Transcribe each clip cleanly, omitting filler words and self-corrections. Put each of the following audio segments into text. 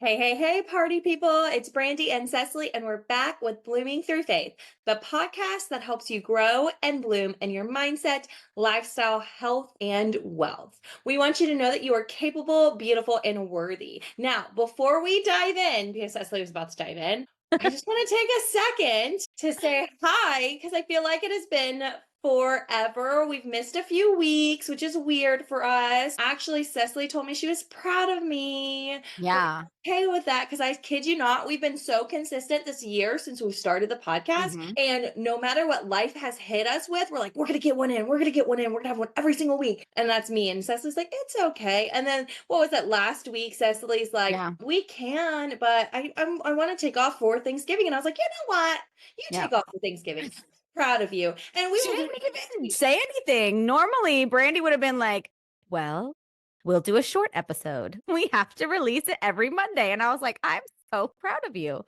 Hey, hey, hey, party people. It's Brandi and Cesley, and we're back with Blooming Through Faith, the podcast that helps you grow and bloom in your mindset, lifestyle, health, and wealth. We want you to know that you are capable, beautiful, and worthy. Now, before we dive in, because Cesley was about to dive in, I just want to take a second to say hi because I feel like it has been forever. We've missed a few weeks, which is weird for us. Actually, Cecily told me she was proud of me. We're Yeah. okay with that because I kid you not, we've been so consistent this year since we started the podcast. Mhm. And no matter what life has hit us with, we're like, we're going to get one in. We're going to get one in. We're going to have one every single week. And that's me. And Cecily's like, it's okay. And then what was that last week? Cecily's like, Yeah. we can, but I want to take off for Thanksgiving. And I was like, you know what? You take Yep. off for Thanksgiving. Proud of you. And we She will do didn't it. even say anything. Normally, Brandy would have been like, well, we'll do a short episode. We have to release it every Monday. And I was like, I'm so proud of you.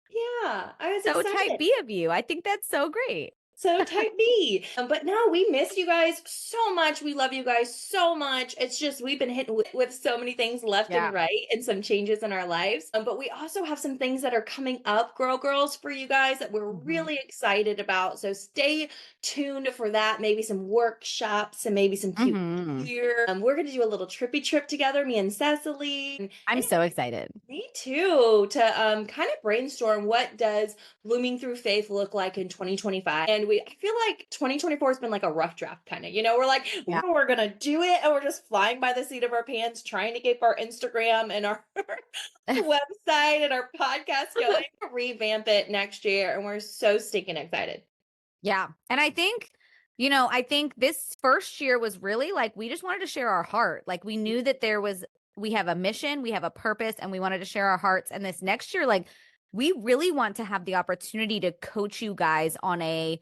Yeah, I was So type excited. B of you. I think that's so great. So type B. But no, we miss you guys so much. We love you guys so much. It's just we've been hit with so many things left and Yeah. right and some changes in our lives. But we also have some things that are coming up, girls, for you guys that we're Mhm. really excited about. So stay tuned for that. Maybe some workshops and maybe some cute Mhm. gear. We're going to do a little trippy trip together, me and Cecily. I'm so excited. Me too, to kind of brainstorm what does blooming through faith look like in 2025. And I feel like 2024 has been like a rough draft kind of, we're like, Yeah. we're gonna do it and we're just flying by the seat of our pants, trying to keep our Instagram and our website and our podcast going, revamp it next year. And we're so stinking excited. Yeah. And I think this first year was really like we just wanted to share our heart. Like we knew that we have a mission, we have a purpose, and we wanted to share our hearts. And this next year, like we really want to have the opportunity to coach you guys on a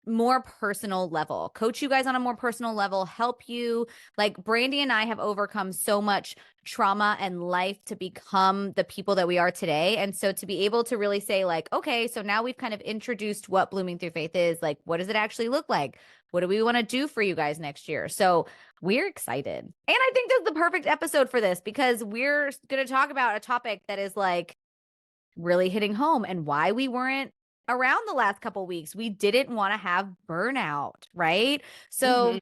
more personal level, coach you guys on a more personal level, help you. Like Brandy and I have overcome so much trauma and life to become the people that we are today. And so to be able to really say like, okay, so now we've kind of introduced what blooming through faith is, like, what does it actually look like? What do we want to do for you guys next year? So we're excited. And I think this is the perfect episode for this because we're going to talk about a topic that is like really hitting home and why we weren't around the last couple weeks. We didn't want to have burnout, right? Mhm. So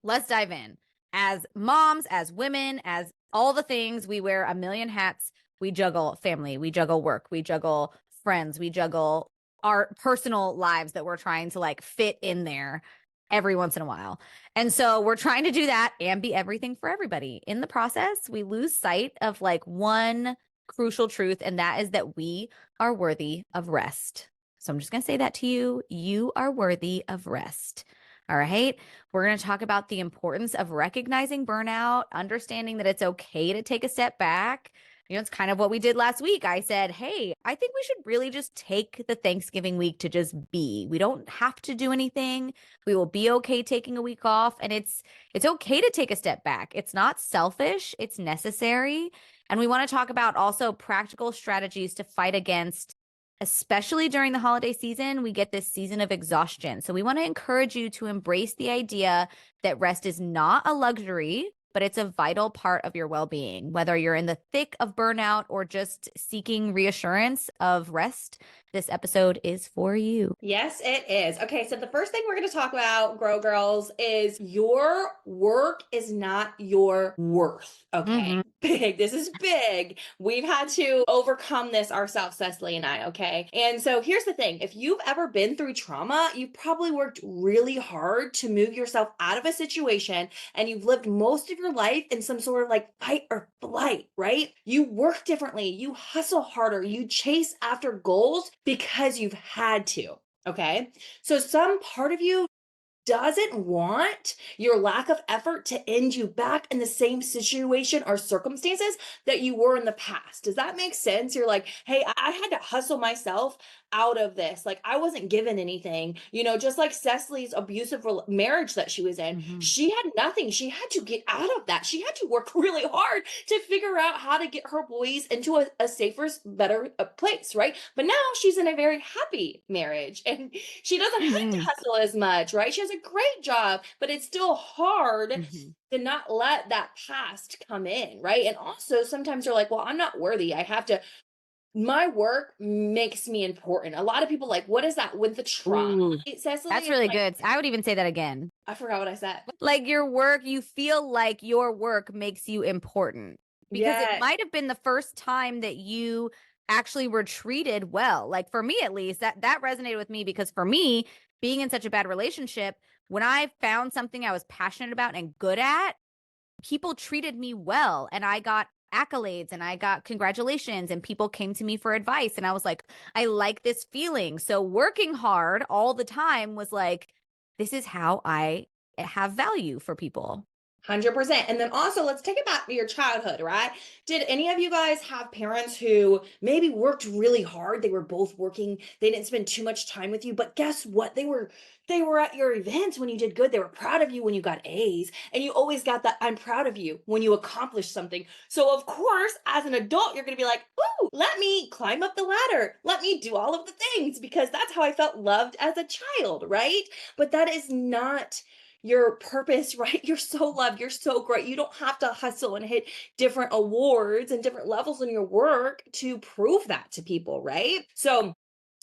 let's dive in. As moms, as women, as all the things, we wear a million hats. We juggle family, we juggle work, we juggle friends, we juggle our personal lives that we're trying to like fit in there every once in a while. And so we're trying to do that and be everything for everybody. In the process, we lose sight of like one crucial truth, and that is that we are worthy of rest. So I'm just going to say that to you. You are worthy of rest. All right. We're going to talk about the importance of recognizing burnout, understanding that it's okay to take a step back. It's kind of what we did last week. I said, hey, I think we should really just take the Thanksgiving week to just be. We don't have to do anything. We will be okay taking a week off. And it's okay to take a step back. It's not selfish, it's necessary. And we want to talk about also practical strategies to fight against, especially during the holiday season, we get this season of exhaustion. So we want to encourage you to embrace the idea that rest is not a luxury, but it's a vital part of your well-being. Whether you're in the thick of burnout or just seeking reassurance of rest, this episode is for you. Yes, it is. Okay, so the first thing we're going to talk about, Grow Girls, is your work is not your worth. Okay, Mhm. big. This is big. We've had to overcome this ourselves, Cecily and I. Okay, and so here's the thing: if you've ever been through trauma, you've probably worked really hard to move yourself out of a situation, and you've lived most of your life in some sort of like fight or flight, right? You work differently, you hustle harder, you chase after goals because you've had to. Okay. So some part of you doesn't want your lack of effort to end you back in the same situation or circumstances that you were in the past. Does that make sense? You're like, hey, I had to hustle myself out of this. Like I wasn't given anything, just like Cecily's abusive marriage that she was in. Mhm. She had nothing. She had to get out of that. She had to work really hard to figure out how to get her boys into a safer, better place, right? But now she's in a very happy marriage and she doesn't have to Mhm. hustle as much, right? She has a a great job, but it's still hard Mhm. to not let that past come in, right? And also sometimes you're like, well, I'm not worthy. I have to, my work makes me important. A lot of people like, what is that with the trauma, Ooh, Cecily? that's It's really like, good. I would even say that again. I forgot what I said. Like your work, you feel like your work makes you important because it Yeah, might have been the first time that you actually were treated well. Like for me at least, that resonated with me because for me, being in such a bad relationship, when I found something I was passionate about and good at, people treated me well and I got accolades and I got congratulations and people came to me for advice and I was like, I like this feeling. So working hard all the time was like, this is how I have value for people. 100%. And then also, let's take it back to your childhood, right? Did any of you guys have parents who maybe worked really hard? They were both working. They didn't spend too much time with you, but guess what? They were at your events when you did good. They were proud of you when you got A's, and you always got that I'm proud of you when you accomplished something. So of course, as an adult, you're going to be like, "Ooh, let me climb up the ladder. Let me do all of the things because that's how I felt loved as a child," right? But that is not your purpose, right? You're so loved. You're so great. You don't have to hustle and hit different awards and different levels in your work to prove that to people, right? So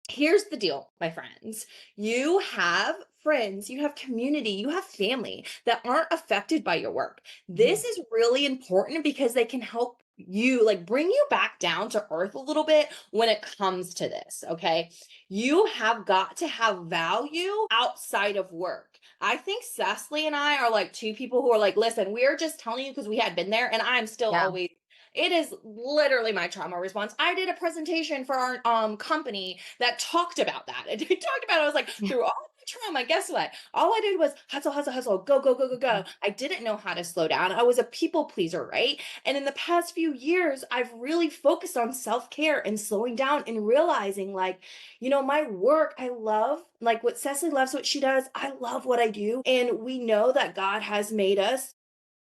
here's the deal, my friends. You have friends, you have community, you have family that aren't affected by your work. This Mhm. is really important because they can help you, like, bring you back down to earth a little bit when it comes to this, okay? You have got to have value outside of work. I think Cecily and I are like two people who are like, listen, we're just telling you because we had been there, and I'm still Yeah. always, it is literally my trauma response. I did a presentation for our company that talked about that. And we talked about it. I was like, Yeah. through all my trauma, guess what? All I did was hustle, hustle, hustle, go, go, go, go, go. Mhm. I didn't know how to slow down. I was a people pleaser, right? And in the past few years, I've really focused on self-care and slowing down and realizing, like, my work, I love, like what Cecily loves what she does. I love what I do. And we know that God has made us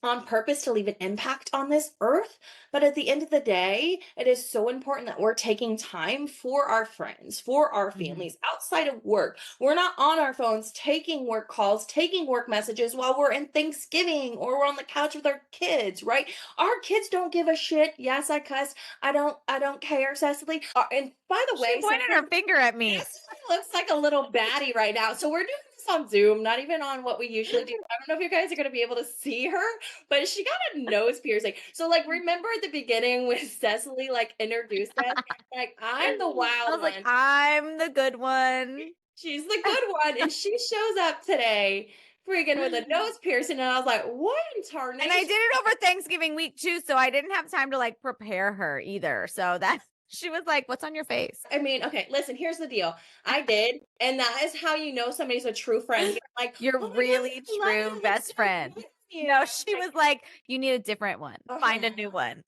on purpose to leave an impact on this earth. But at the end of the day, it is so important that we're taking time for our friends, for our Mhm. families outside of work. We're not on our phones taking work calls, taking work messages while we're in Thanksgiving or we're on the couch with our kids, right? Our kids don't give a shit. Yes, I cuss. I don't care, Cecily. And by the She way, pointed Cecily, her finger at me. Cecily looks like a little baddie right now. So we're doing this on Zoom, not even on what we usually do. I don't know if you guys are going to be able to see her, but she got a nose piercing. So, like, remember at the beginning when Cecily like introduced us, like, I'm the I wild was like, one. I'm the good one. She's the good one, and she shows up today, freaking with a nose piercing, and I was like, what in And I tarnation? did it over Thanksgiving week too, so I didn't have time to like prepare her either. So that she was like, "What's on your face?" I mean, okay, listen, here's the deal. I did, and that is how you know somebody's a true friend. You're like, Your oh my God, really I love true you. It looks best so friend. good on you. No, I was she like, was like, "You need a different one. Find a new one."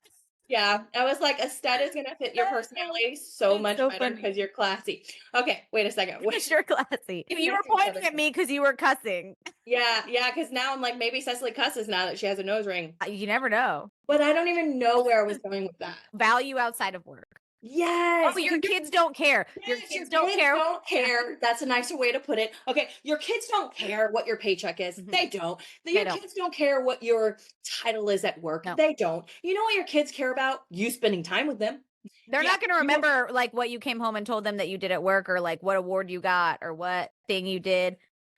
yeah, I was like, a stud is gonna fit your personality so It's much so better funny because you're classy. Okay, wait a second. Wait, because you're classy. You were next to each pointing other. at me because you were cussing. Yeah, yeah, because now I'm like, maybe Cecily cusses now that she has a nose ring. You never know. But I don't even know where I was going with that. Value outside of work. Yes. Oh, Okay, your kids don't care. Your yes, your kids don't kids care. don't care. That's a nicer way to put it. Okay, your kids don't care what your paycheck is. Mhm. They don't. They Your don't. kids don't care what your title is at work. No. They don't. You know what your kids care about? You spending time with them. They're Yeah, not going to you want, remember like what you came home and told them that you did at work or like what award you got or what thing you did.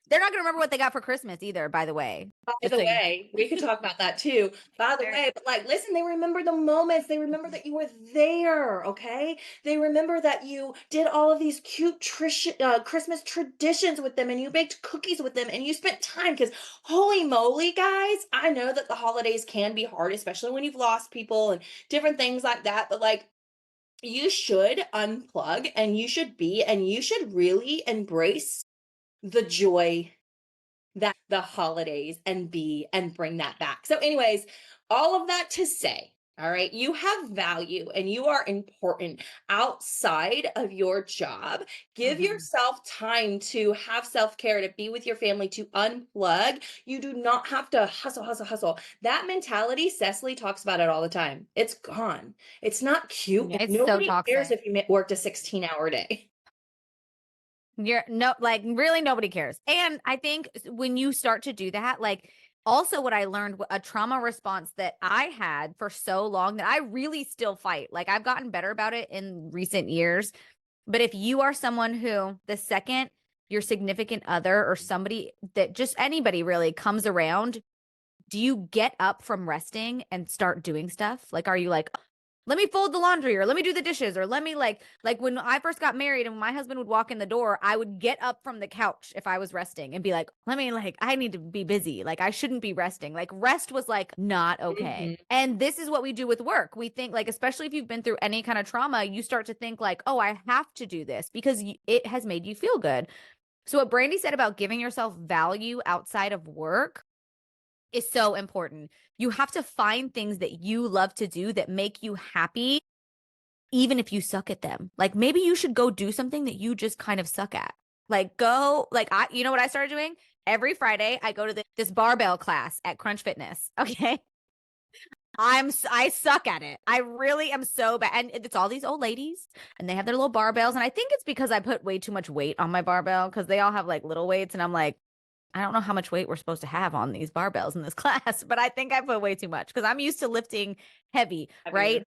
They're not going to remember what they got for Christmas either, by the way. by Just the so you way, we could talk about that too. By the Fair way, but like, listen, they remember the moments. They remember enough. that you were there. Okay. They remember that you did all of these cute Christmas traditions with them and you baked cookies with them and you spent time because holy moly, guys, I know that the holidays can be hard, especially when you've lost people and different things like that. But like, you should unplug and you should really embrace the joy that the holidays and bring that back. So, anyways, all of that to say, all right, you have value and you are important outside of your job. Give Mhm. yourself time to have self care, to be with your family, to unplug. You do not have to hustle, hustle, hustle. That mentality, Cecily talks about it all the time. It's gone. It's not cute. Yeah, And it's so nobody cares toxic. if you worked a 16-hour day. You're no, like really nobody cares. And I think when you start to do that, like also what I learned, a trauma response that I had for so long that I really still fight. Like I've gotten better about it in recent years. But if you are someone who the second your significant other or somebody that just anybody really comes around, do you get up from resting and start doing stuff? Like, are you like, let me fold the laundry or let me do the dishes or let me like when I first got married and when my husband would walk in the door, I would get up from the couch if I was resting and be like, let me like, I need to be busy. Like I shouldn't be resting. Like rest was like not okay. Mhm. And this is what we do with work. We think like, especially if you've been through any kind of trauma, you start to think like, oh, I have to do this because it has made you feel good. So what Brandi said about giving yourself value outside of work is so important. You have to find things that you love to do that make you happy, even if you suck at them. Like maybe you should go do something that you just kind of suck at. Like go, like you know what I started doing? Every Friday, I go to this barbell class at Crunch Fitness. Okay. I suck at it. I really am so bad. And it's all these old ladies and they have their little barbells. And I think it's because I put way too much weight on my barbell because they all have like little weights. And I'm like, I don't know how much weight we're supposed to have on these barbells in this class, but I think I put way too much because I'm used to lifting heavy, right? Heavier.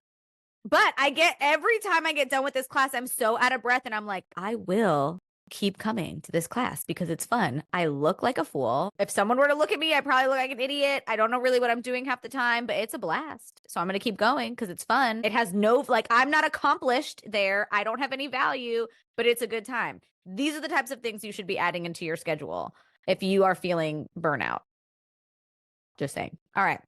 But I get every time I get done with this class, I'm so out of breath and I'm like, I will keep coming to this class because it's fun. I look like a fool. If someone were to look at me, I probably look like an idiot. I don't know really what I'm doing half the time, but it's a blast. So I'm going to keep going because it's fun. It has no, like, I'm not accomplished there. I don't have any value, but it's a good time. These are the types of things you should be adding into your schedule if you are feeling burnout. Just saying. All right.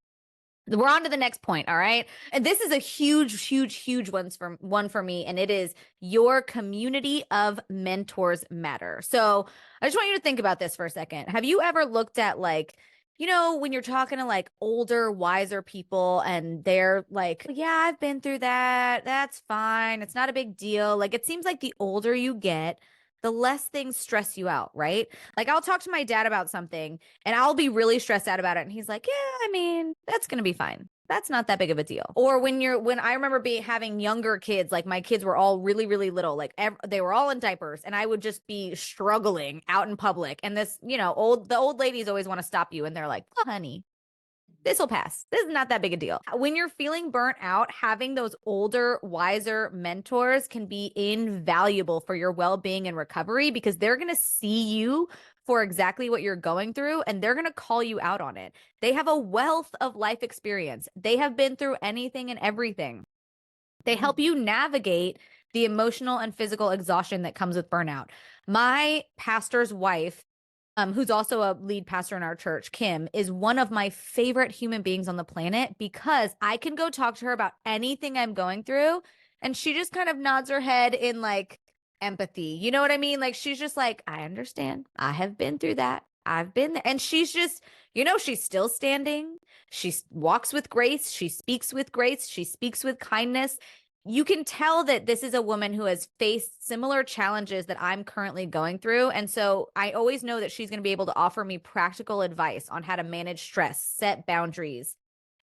We're on to the next point. All right. And this is a huge one for me. And it is your community of mentors matter. So I just want you to think about this for a second. Have you ever looked at like, you know, when you're talking to like older, wiser people and they're like, yeah, I've been through that. That's fine. It's not a big deal. Like it seems like the older you get, the less things stress you out, right? Like I'll talk to my dad about something and I'll be really stressed out about it. And he's like, yeah, I mean, that's going to be fine. That's not that big of a deal. Or when I remember having younger kids, like my kids were all really little, like they were all in diapers and I would just be struggling out in public. And this, you know, the old ladies always want to stop you. And they're like, oh, honey, this will pass. This is not that big a deal. When you're feeling burnt out, having those older, wiser mentors can be invaluable for your well-being and recovery because they're going to see you for exactly what you're going through and they're going to call you out on it. They have a wealth of life experience. They have been through anything and everything. They help you navigate the emotional and physical exhaustion that comes with burnout. My pastor's wife, who's also a lead pastor in our church, Kim, is one of my favorite human beings on the planet because I can go talk to her about anything I'm going through. And she just kind of nods her head in like empathy. You know what I mean? Like she's just like, I understand. I have been through that. I've been there. And she's just, you know, she's still standing. She walks with grace. She speaks with grace. She speaks with kindness. You can tell that this is a woman who has faced similar challenges that I'm currently going through. And so I always know that she's going to be able to offer me practical advice on how to manage stress, set boundaries,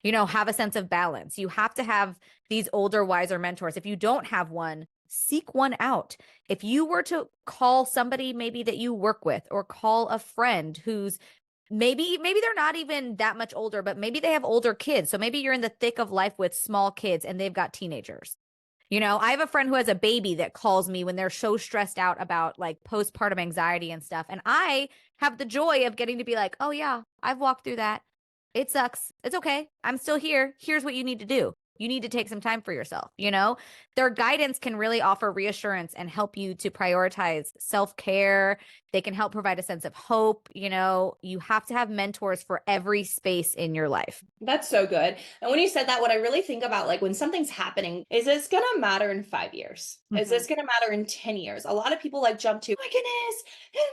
you know, have a sense of balance. You have to have these older, wiser mentors. If you don't have one, seek one out. If you were to call somebody maybe that you work with or call a friend who's maybe they're not even that much older, but maybe they have older kids. So maybe you're in the thick of life with small kids and they've got teenagers. You know, I have a friend who has a baby that calls me when they're so stressed out about like postpartum anxiety and stuff. And I have the joy of getting to be like, oh, yeah, I've walked through that. It sucks. It's okay. I'm still here. Here's what you need to do. You need to take some time for yourself. You know, their guidance can really offer reassurance and help you to prioritize self-care. They can help provide a sense of hope. You know, you have to have mentors for every space in your life. That's so good. And when you said that, what I really think about, like when something's happening, is this going to matter in 5 years? Is this going to matter in 10 years? A lot of people like jump to, my Yeah.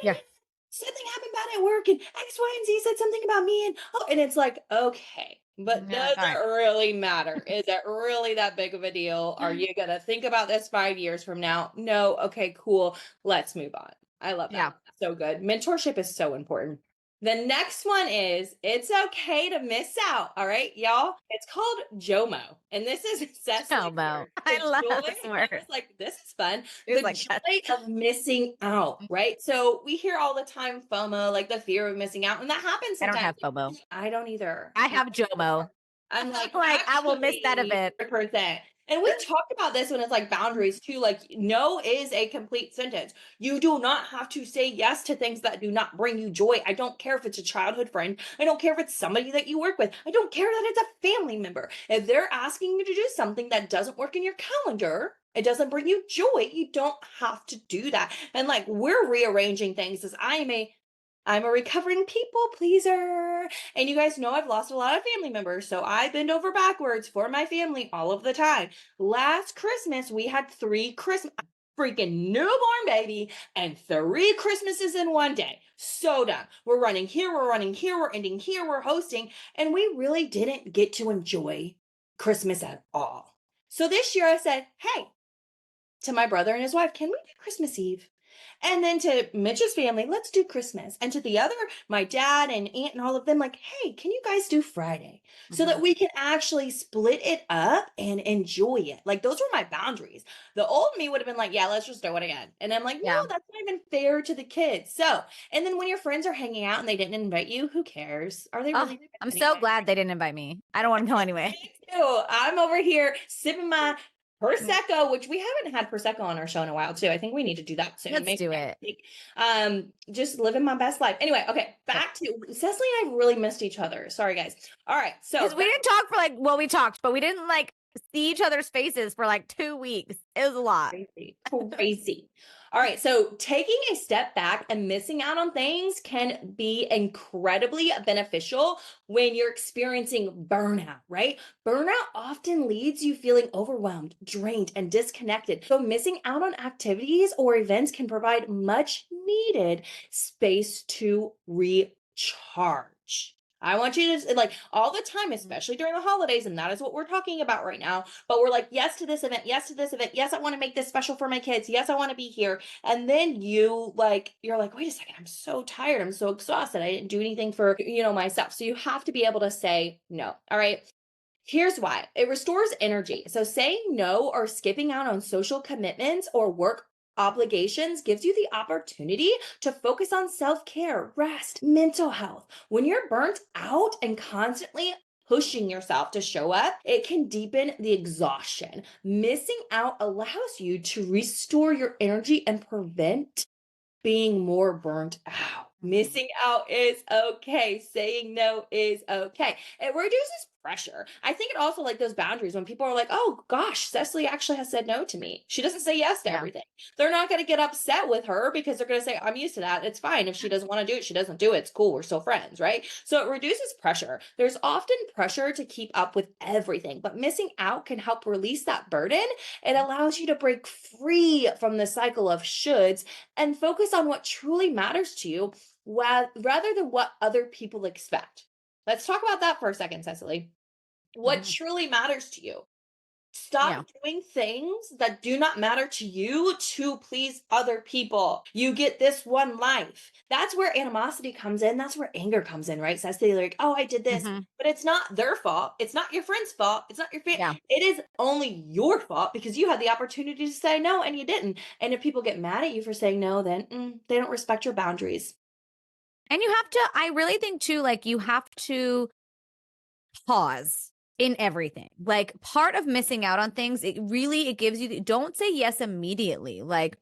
goodness, something happened bad at work and X, Y, and Z said something about me. And oh, and it's like, okay, but Yeah, does all right. it really matter? Is it really that big of a deal? Are you going to think about this 5 years from now? No. Okay, cool. Let's move on. I love Yeah. that. So good. Mentorship is so important. The next one is it's okay to miss out. All right, y'all. It's called JOMO. And this is Cecily Mo. word. I The love joy. this I word. was like, this is fun. It was The like that. joy of missing out, right? So we hear all the time FOMO, like the fear of missing out. And that happens I don't sometimes. have FOMO. I don't either. I have JOMO. I'm like, Like, I will miss that actually, event. 100%. And we talked about this when it's like boundaries too. Like, no is a complete sentence. You do not have to say yes to things that do not bring you joy. I don't care if it's a childhood friend. I don't care if it's somebody that you work with. I don't care that it's a family member. If they're asking you to do something that doesn't work in your calendar, it doesn't bring you joy, you don't have to do that. And like, we're rearranging things as I'm a recovering people pleaser. And you guys know I've lost a lot of family members, so I bend over backwards for my family all of the time. Last Christmas, we had 3 Christmas, freaking newborn baby, and 3 Christmases in one day. So done. We're running here, we're running here, we're ending here, we're hosting, and we really didn't get to enjoy Christmas at all. So this year I said, hey, to my brother and his wife, can we do Christmas Eve? And then to Mitch's family, let's do Christmas. And to the other, my dad and aunt and all of them, like, hey, can you guys do Friday? So that Mhm. we can actually split it up and enjoy it. Like, those were my boundaries. The old me would have been like, yeah, let's just do it again. And I'm like, no, Yeah. that's not even fair to the kids. So, and then when your friends are hanging out and they didn't invite you, who cares? Are they Oh, really I'm so anyway? glad they didn't invite me. I don't want to go anyway. Me too. I'm over here sipping my Prosecco, which we haven't had Prosecco on our show in a while too. I think we need to do that soon. Let's Maybe do next it. week. Just living my best life. Anyway, okay, Yep. back to Cecily and I really missed each other. Sorry, guys. All right, so Because we didn't talk for like, well, we talked, but we didn't like see each other's faces for like 2 weeks. It was a lot. crazy, crazy. All right, so taking a step back and missing out on things can be incredibly beneficial when you're experiencing burnout, right? Burnout often leaves you feeling overwhelmed, drained, and disconnected. So, missing out on activities or events can provide much needed space to recharge. I want you to like all the time, especially during the holidays, and that is what we're talking about right now. But we're like, yes to this event, yes to this event, yes, I want to make this special for my kids, yes, I want to be here. And then you're like, wait a second, I'm so tired, I'm so exhausted, I didn't do anything for myself. So you have to be able to say no. All right. Here's why. It restores energy. So saying no or skipping out on social commitments or work obligations gives you the opportunity to focus on self-care, rest, mental health. When you're burnt out and constantly pushing yourself to show up, it can deepen the exhaustion. Missing out allows you to restore your energy and prevent being more burnt out. Mhm. Missing out is okay. Saying no is okay. It reduces pressure. I think it also like those boundaries when people are like, oh gosh, Cecily actually has said no to me. She doesn't say yes to Yeah. everything. They're not going to get upset with her because they're going to say, I'm used to that. It's fine. If she doesn't want to do it, she doesn't do it. It's cool. We're still friends, right? So it reduces pressure. There's often pressure to keep up with everything, but missing out can help release that burden. It allows you to break free from the cycle of shoulds and focus on what truly matters to you rather than what other people expect. Let's talk about that for a second, Cecily. What Mhm. truly matters to you? Stop Yeah. doing things that do not matter to you to please other people. You get this one life. That's where animosity comes in. That's where anger comes in, right? Cecily, like, oh, I did this, Mhm. but it's not their fault. It's not your friend's fault. It's not your family. Yeah. It is only your fault because you had the opportunity to say no and you didn't. And if people get mad at you for saying no, then they don't respect your boundaries. And you have to, I really think too, like you have to pause in everything. Like part of missing out on things, it gives you don't say yes immediately. Like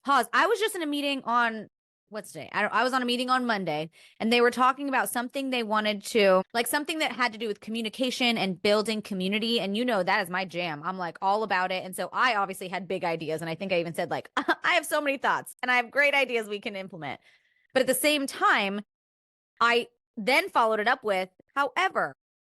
pause. I was just in a meeting on what's today? I was on a meeting on Monday and they were talking about something they wanted to like something that had to do with communication and building community. And that is my jam. I'm like all about it. And so I obviously had big ideas. And I think I even said like, I have so many thoughts and I have great ideas we can implement. But at the same time, I then followed it up with, however,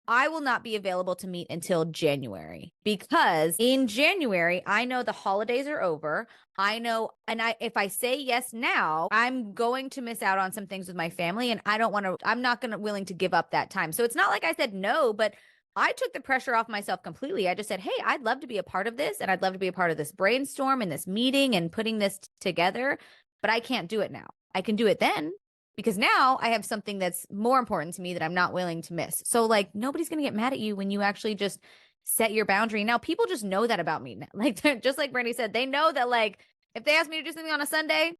I will not be available to meet until January because in January, I know the holidays are over. I know, and if I say yes now, I'm going to miss out on some things with my family and I'm not willing to give up that time. So it's not like I said no, but I took the pressure off myself completely. I just said, hey, I'd love to be a part of this and I'd love to be a part of this brainstorm and this meeting and putting this together, but I can't do it now. I can do it then. because now I have something that's more important to me that I'm not willing to miss. So like nobody's going to get mad at you when you actually just set your boundary. Now people just know that about me now. Like just like Brandi said, they know that like if they ask me to do something on a Sunday,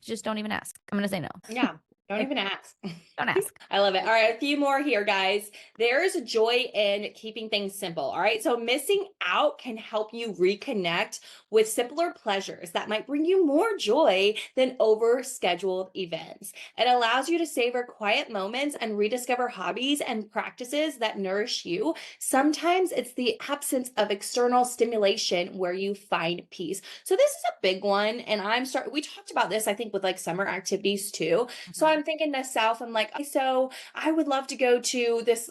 just don't even ask. I'm going to say no. Yeah. Don't Like, even ask. don't ask. I love it. All right, a few more here, guys. There's joy in keeping things simple. All right, so missing out can help you reconnect with simpler pleasures that might bring you more joy than over scheduled events. It allows you to savor quiet moments and rediscover hobbies and practices that nourish you. Sometimes it's the absence of external stimulation where you find peace. So this is a big one, and we talked about this, I think, with like summer activities too. So I'm thinking to myself, I'm like, so I would love to go to this,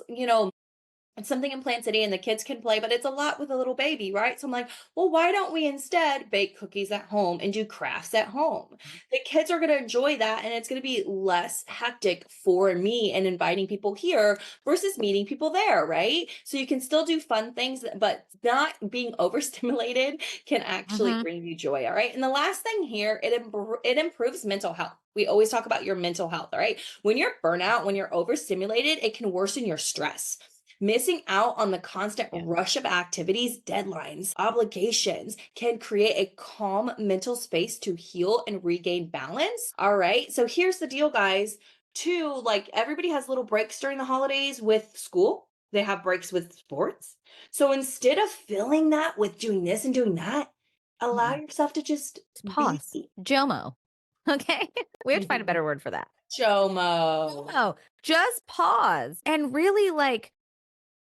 it's something in Plant City and the kids can play, but it's a lot with a little baby, right? So I'm like, well, why don't we instead bake cookies at home and do crafts at home? The kids are going to enjoy that, and it's going to be less hectic for me and inviting people here versus meeting people there, right? So you can still do fun things, but not being overstimulated can actually bring you joy. All right. And the last thing here, it improves mental health. We always talk about your mental health, all right? When you're burnout, when you're overstimulated, it can worsen your stress. Missing out on the constant rush of activities, deadlines, obligations can create a calm mental space to heal and regain balance. All right. So here's the deal, guys. Two, like everybody has little breaks during the holidays with school, they have breaks with sports. So instead of filling that with doing this and doing that, allow yourself to just be. Pause. JOMO. Okay. We have to find a better word for that. JOMO. No, just pause and really like,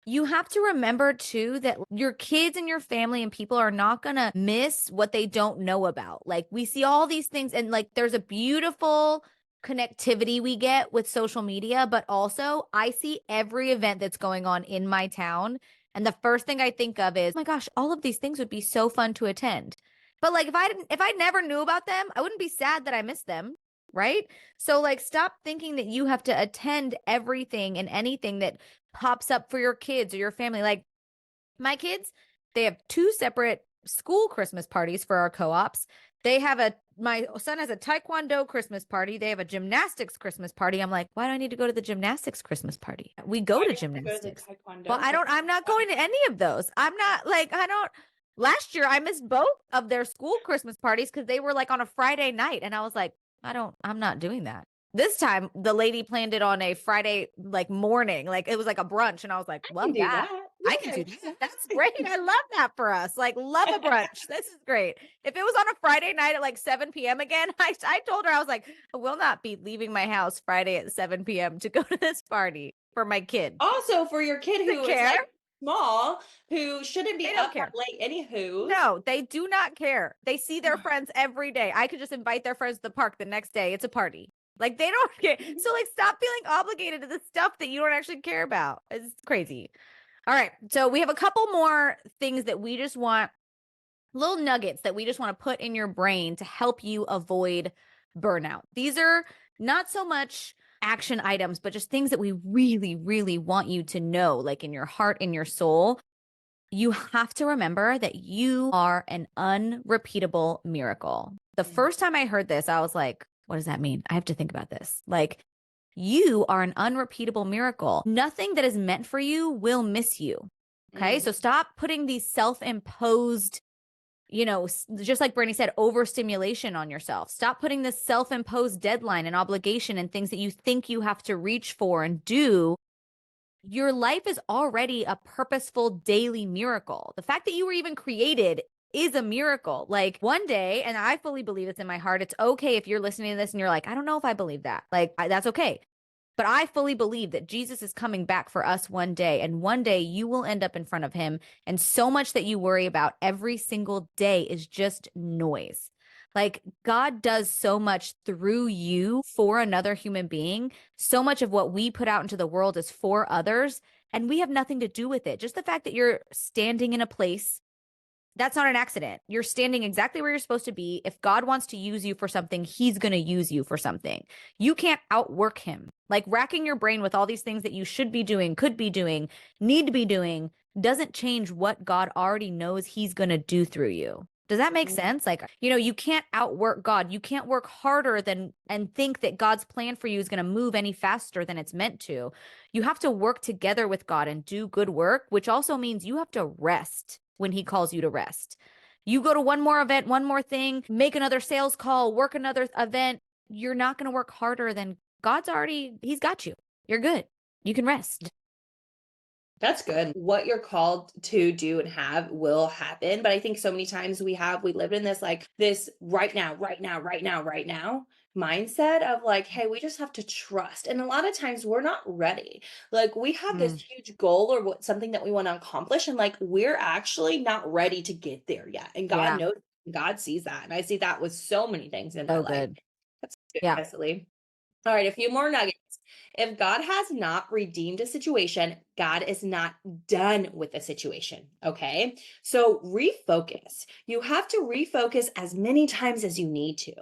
you have to remember too that your kids and your family and people are not going to miss what they don't know about. Like we see all these things and like there's a beautiful connectivity we get with social media, but also I see every event that's going on in my town. And the first thing I think of is, oh my gosh, all of these things would be so fun to attend. But like if I never knew about them, I wouldn't be sad that I missed them. Right. So like stop thinking that you have to attend everything and anything that pops up for your kids or your family. Like my kids, they have two separate school Christmas parties for our co-ops. My son has a taekwondo Christmas party. They have a gymnastics Christmas party. I'm like, why do I need to go to the gymnastics Christmas party? We go to gymnastics. Well, I'm not going to any of those. Last year I missed both of their school Christmas parties because they were like on a Friday night. And I was like, I'm not doing that. This time the lady planned it on a Friday like morning, like it was like a brunch, and I was like, love that. I can do that. That's great. I love that for us. Like, love a brunch. This is great. If it was on a Friday night at like 7 p.m. again, I told her, I was like, I will not be leaving my house Friday at 7 p.m. to go to this party for my kid. Also for your kid who is like small, who shouldn't be up that late anywho. No, they do not care. They see their friends every day. I could just invite their friends to the park the next day. It's a party. Like they don't care. So like stop feeling obligated to the stuff that you don't actually care about. It's crazy. All right. So we have a couple more things that we just want, little nuggets that we just want to put in your brain to help you avoid burnout. These are not so much action items, but just things that we really, really want you to know, like in your heart, in your soul. You have to remember that you are an unrepeatable miracle. The first time I heard this, I was like, what does that mean? I have to think about this. Like, you are an unrepeatable miracle. Nothing that is meant for you will miss you. Okay. So stop putting these self-imposed, just like Brandi said, overstimulation on yourself. Stop putting this self-imposed deadline and obligation and things that you think you have to reach for and do. Your life is already a purposeful daily miracle. The fact that you were even created is a miracle. Like one day, and I fully believe this in my heart, it's okay if you're listening to this and you're like, I don't know if I believe that. Like, that's okay. But I fully believe that Jesus is coming back for us one day, and one day you will end up in front of him. And so much that you worry about every single day is just noise. Like God does so much through you for another human being. So much of what we put out into the world is for others, and we have nothing to do with it. Just the fact that you're standing in a place, that's not an accident. You're standing exactly where you're supposed to be. If God wants to use you for something, he's going to use you for something. You can't outwork him. Like racking your brain with all these things that you should be doing, could be doing, need to be doing, doesn't change what God already knows he's going to do through you. Does that make sense? Like, you know, you can't outwork God. You can't work harder than and think that God's plan for you is going to move any faster than it's meant to. You have to work together with God and do good work, which also means you have to rest when he calls you to rest. You go to one more event, one more thing, make another sales call, work another event. You're not going to work harder than he's got you. You're good. You can rest. That's good. What you're called to do and have will happen. But I think so many times we live in this like this right now, right now, right now, right now mindset of like, hey, we just have to trust. And a lot of times we're not ready. Like we have this Mm, huge goal or something that we want to accomplish. And like we're actually not ready to get there yet. And God yeah. knows, God sees that. And I see that with so many things in my So life. good. That's good, Yeah. Cecily. All right, a few more nuggets. If God has not redeemed a situation, God is not done with the situation. Okay. So refocus. You have to refocus as many times as you need to.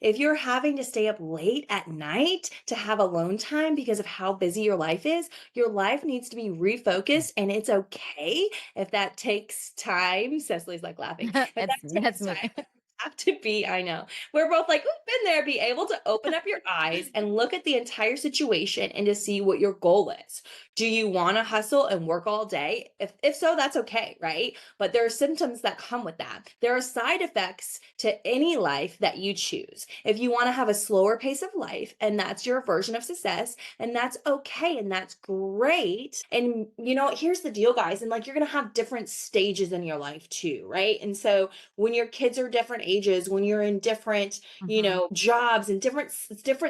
If you're having to stay up late at night to have alone time because of how busy your life needs to be refocused. And it's okay if that takes time. Cecily's like laughing. If that That's takes me. time, have to be, I know. We're both like, we've been there, be able to open up your eyes and look at the entire situation and to see what your goal is. Do you want to hustle and work all day? If so, that's okay, right? But there are symptoms that come with that. There are side effects to any life that you choose. If you want to have a slower pace of life and that's your version of success, and that's okay and that's great. And you know, here's the deal, guys, and like you're going to have different stages in your life too, right? And so when your kids are different ages, when you're in different, Mhm, jobs and different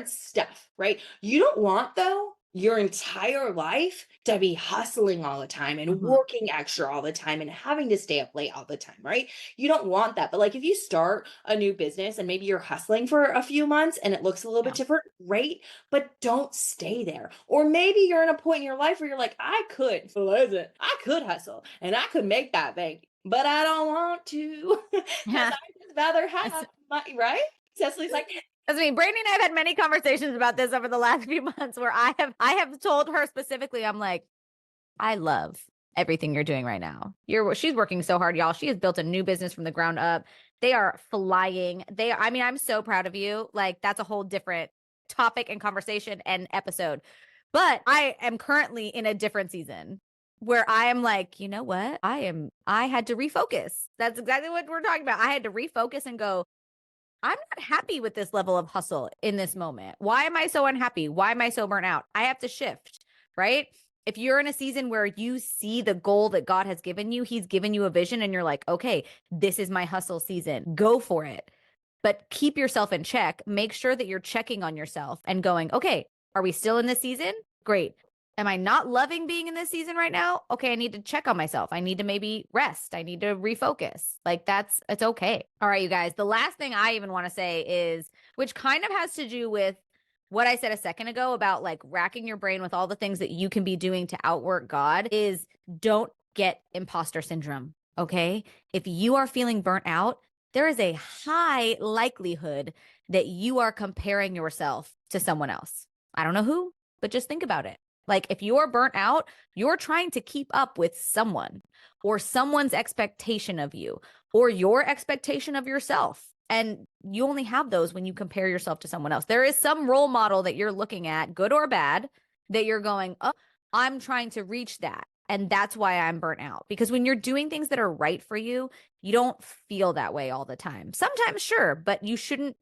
stuff, right? You don't want though your entire life to be hustling all the time and mhm. working extra all the time and having to stay up late all the time, right? You don't want that. But like if you start a new business and maybe you're hustling for a few months and it looks a little bit Yeah. different, great, but don't stay there. Or maybe you're in a point in your life where you're like, I could hustle and I could make that bank, but I don't want to because Yeah. I just rather That's have my right. Cecily's like, that's me. Brandy and I have had many conversations about this over the last few months where I have told her specifically, I'm like, I love everything you're doing right now. She's working so hard, y'all. She has built a new business from the ground up. They are flying. I mean, I'm so proud of you. Like that's a whole different topic and conversation and episode. But I am currently in a different season where I am like, you know what? I had to refocus. That's exactly what we're talking about. I had to refocus and go, I'm not happy with this level of hustle in this moment. Why am I so unhappy? Why am I so burnt out? I have to shift, right? If you're in a season where you see the goal that God has given you, he's given you a vision and you're like, okay, this is my hustle season. Go for it. But keep yourself in check. Make sure that you're checking on yourself and going, okay, are we still in this season? Great. Am I not loving being in this season right now? Okay, I need to check on myself. I need to maybe rest. I need to refocus. Like it's okay. All right, you guys. The last thing I even want to say is, which kind of has to do with what I said a second ago about like racking your brain with all the things that you can be doing to outwork God, is don't get imposter syndrome. Okay. If you are feeling burnt out, there is a high likelihood that you are comparing yourself to someone else. I don't know who, but just think about it. Like if you're burnt out, you're trying to keep up with someone or someone's expectation of you or your expectation of yourself. And you only have those when you compare yourself to someone else. There is some role model that you're looking at, good or bad, that you're going, oh, I'm trying to reach that. And that's why I'm burnt out. Because when you're doing things that are right for you, you don't feel that way all the time. Sometimes, sure, but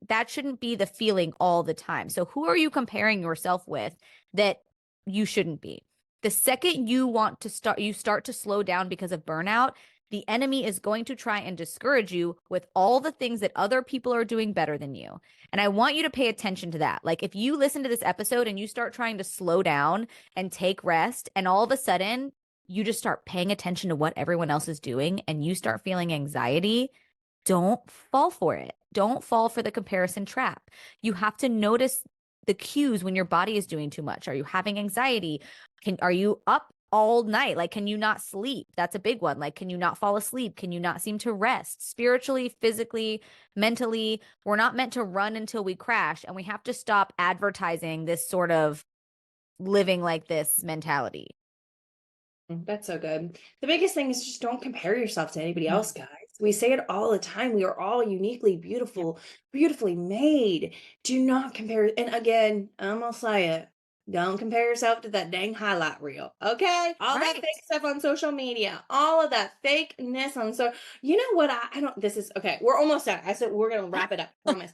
that shouldn't be the feeling all the time. So who are you comparing yourself with that you shouldn't be? The second you start to slow down because of burnout, the enemy is going to try and discourage you with all the things that other people are doing better than you. And I want you to pay attention to that. Like if you listen to this episode and you start trying to slow down and take rest, and all of a sudden you just start paying attention to what everyone else is doing and you start feeling anxiety, don't fall for it. Don't fall for the comparison trap. You have to notice the cues when your body is doing too much. Are you having anxiety? Are you up all night? Like, can you not sleep? That's a big one. Like, can you not fall asleep? Can you not seem to rest spiritually, physically, mentally? We're not meant to run until we crash. And we have to stop advertising this sort of living like this mentality. that's so good. The biggest thing is just don't compare yourself to anybody else, guys. We say it all the time. We are all uniquely Yeah. beautiful, beautifully made. Do not compare. And again, I'm gonna say it. Don't compare yourself to that dang highlight reel. Okay. All that Right. fake stuff on social media, all of that fakeness on so you know what? I don't this is okay. We're almost done. I said we're gonna wrap it up, promise.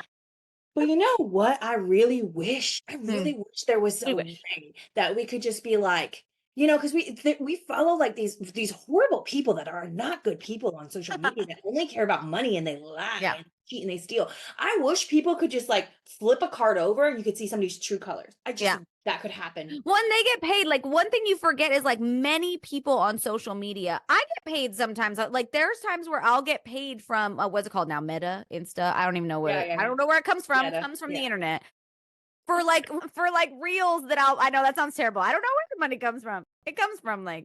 But you know what? I really wish, I Hmm. really wish there was We a wish. way that we could just be like, because we follow like these horrible people that are not good people on social media that only care about money and they lie Yeah. and cheat and they steal. I wish people could just like flip a card over and you could see somebody's true colors. I just Yeah. that could happen. When they get paid, like one thing you forget is like many people on social media. I get paid sometimes. Like there's times where I'll get paid from what's it called now? Meta, Insta. I don't even know Yeah, where. yeah, I yeah. don't know where it comes from. It Meta. comes from the Yeah. internet for like reels that I know that sounds terrible. I don't know where the money comes from. It comes from like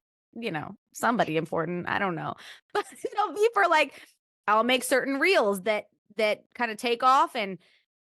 somebody important. I don't know, but it'll be for like I'll make certain reels that kind of take off and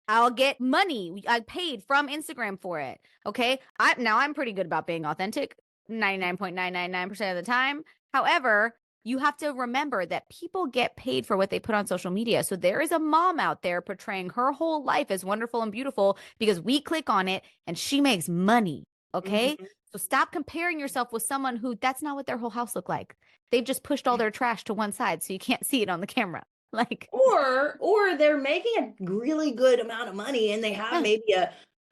I'll get money. I paid from Instagram for it. Okay. I'm pretty good about being authentic 99.999% of the time. However, you have to remember that people get paid for what they put on social media. So there is a mom out there portraying her whole life as wonderful and beautiful because we click on it and she makes money. Okay. Mhm. So stop comparing yourself with someone who that's not what their whole house looked like. They've just pushed all their trash to one side so you can't see it on the camera. Like, Or they're making a really good amount of money and they have yeah, maybe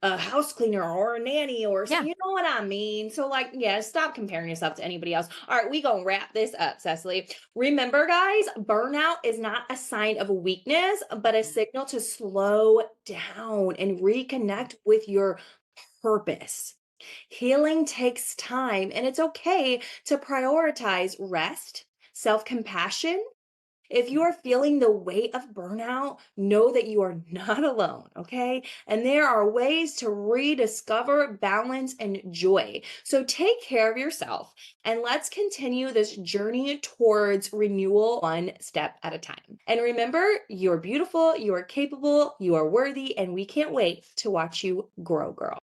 a house cleaner or a nanny or yeah. something. You know what I mean? So like, yeah, stop comparing yourself to anybody else. All right, we gonna wrap this up, Cecily. Remember, guys, burnout is not a sign of weakness, but a signal to slow down and reconnect with your purpose. Healing takes time, and it's okay to prioritize rest, self compassion. If you are feeling the weight of burnout, know that you are not alone, okay? And there are ways to rediscover balance and joy. So take care of yourself and let's continue this journey towards renewal one step at a time. And remember, you're beautiful, you are capable, you are worthy, and we can't wait to watch you grow, girl.